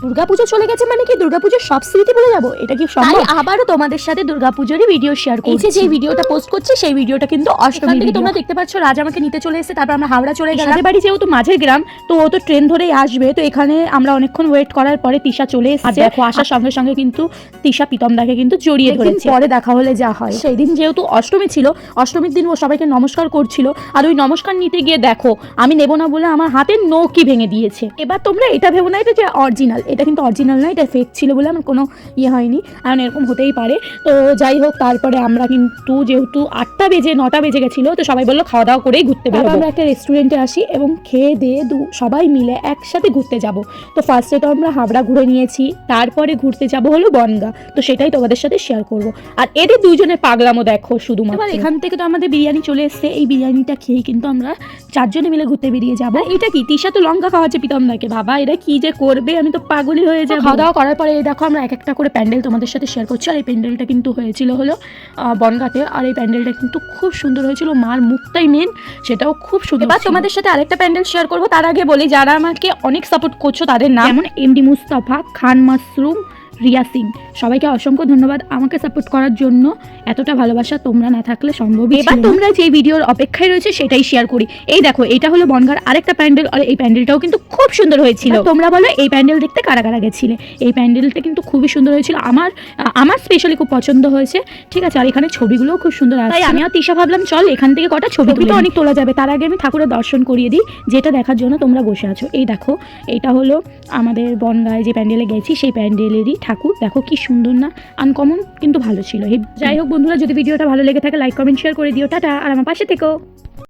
দুর্গাপুজো চলে গেছে মানে কি দুর্গাপুজোর সব স্মৃতি ভুলে যাবো? এটা কি সম্ভব? আবারও তোমাদের সাথে দুর্গাপুজোরই ভিডিও শেয়ার করছি। যে ভিডিওটা পোস্ট করছি সেই ভিডিওটা কিন্তু অষ্টমী থেকে তোমরা দেখতে পাচ্ছ। রাজ আমাকে নিতে চলে এসেছে, তারপর আমরা হাওড়া চলে গেলাম। বাড়ি যেহেতু মাঝের গ্রাম, তো ও তো ট্রেন ধরেই আসবে, তো এখানে আমরা অনেকক্ষণ ওয়েট করার পরে তিশা চলে এসেছে। দেখো আসার সঙ্গে সঙ্গে কিন্তু তিশা প্রীতমদাকে কিন্তু জড়িয়ে ধরেছে। পরে দেখা হলে যা হয়। সেই দিন যেহেতু অষ্টমী ছিল, অষ্টমীর দিন ও সবাইকে নমস্কার করছিল, আর ওই নমস্কার নিতে গিয়ে দেখো আমি নেবো না বলে আমার হাতের নখই ভেঙে দিয়েছে। এবার তোমরা এটা ভেবো না এটা যে অরিজিনাল, এটা কিন্তু অরিজিনাল না, এটা ফেক ছিল বলে আমার কোনো হয়নি। এখন এরকম হতেই পারে। তো যাই হোক, তারপরে আমরা কিন্তু যেহেতু 8টা বেজে 9টা বেজে গেছিলো, তো সবাই বললো খাওয়া দাওয়া করেই ঘুরতে বেরোবো। আমরা একটা রেস্টুরেন্টে আসি এবং খেয়ে দিয়ে সবাই মিলে একসাথে ঘুরতে যাব। তো ফার্স্টে তো আমরা হাওড়া ঘুরে নিয়েছি, তারপরে ঘুরতে যাব হলো বনগা। তো সেটাই তোমাদের সাথে শেয়ার করব। আর এদের দুজনের পাগলামো দেখো শুধুমাত্র। এবার এখান থেকে তো আমাদের বিরিয়ানি চলে এসছে, এই বিরিয়ানিটা খেয়েই কিন্তু আমরা 4 জনে মিলে ঘুরতে বেরিয়ে যাবো। এটা কি তিশা তো লঙ্কা খাওয়াচ্ছে প্রীতমদাকে, বাবা এরা কি যে করবে, আমি তো পাগলই হয়ে যাবো। খাওয়া দাওয়া করার পরে দেখো আমরা এক একটা করে প্যান্ডেল তোমাদের সাথে শেয়ার করছি। আর এই প্যান্ডেলটা কিন্তু হয়েছিল হলো বনগাঁতে, আর এই প্যান্ডেলটা কিন্তু খুব সুন্দর হয়েছিল, মার মুখটাই মেন, সেটাও খুব সুন্দর। এবার তোমাদের সাথে আরেকটা প্যান্ডেল শেয়ার করবো, তার আগে বলি যারা আমাকে অনেক সাপোর্ট করছো তাদের নাম, যেমন এমডি মুস্তাফা, খান মাশরুম, রিয়া সিং, সবাইকে অসংখ্য ধন্যবাদ আমাকে সাপোর্ট করার জন্য। এতটা ভালোবাসা তোমরা না থাকলে সম্ভবই। এবার তোমরা যে ভিডিওর অপেক্ষায় রয়েছে সেটাই শেয়ার করি। এই দেখো এটা হলো বনগাঁর আরেকটা প্যান্ডেল, আর এই প্যান্ডেলটাও কিন্তু খুব সুন্দর হয়েছিল। তোমরা বলো এই প্যান্ডেল দেখতে কারা কারা গেছিলে? এই প্যান্ডেলটা কিন্তু খুবই সুন্দর হয়েছিল, আমার স্পেশালি খুব পছন্দ হয়েছে। ঠিক আছে, আর এখানে ছবিগুলোও খুব সুন্দর আসছে। তাই আমিও তিশা ভাবলাম চল এখান থেকে কটা ছবি তো অনেক তোলা যাবে। তার আগে আমি ঠাকুরের দর্শন করিয়ে দিই, যেটা দেখার জন্য তোমরা বসে আছো। এই দেখো এটা হলো আমাদের বনগাঁয় যে প্যান্ডেলে গেছি সেই প্যান্ডেলেরই ঠাকুর। দেখো কি সুন্দর না, আনকমন কিন্তু ভালো ছিল। যাই হোক বন্ধুরা, যদি ভিডিওটা ভালো লেগে থাকে লাইক কমেন্ট শেয়ার করে দিও। টাটা, আর আমার পাশে থেকো।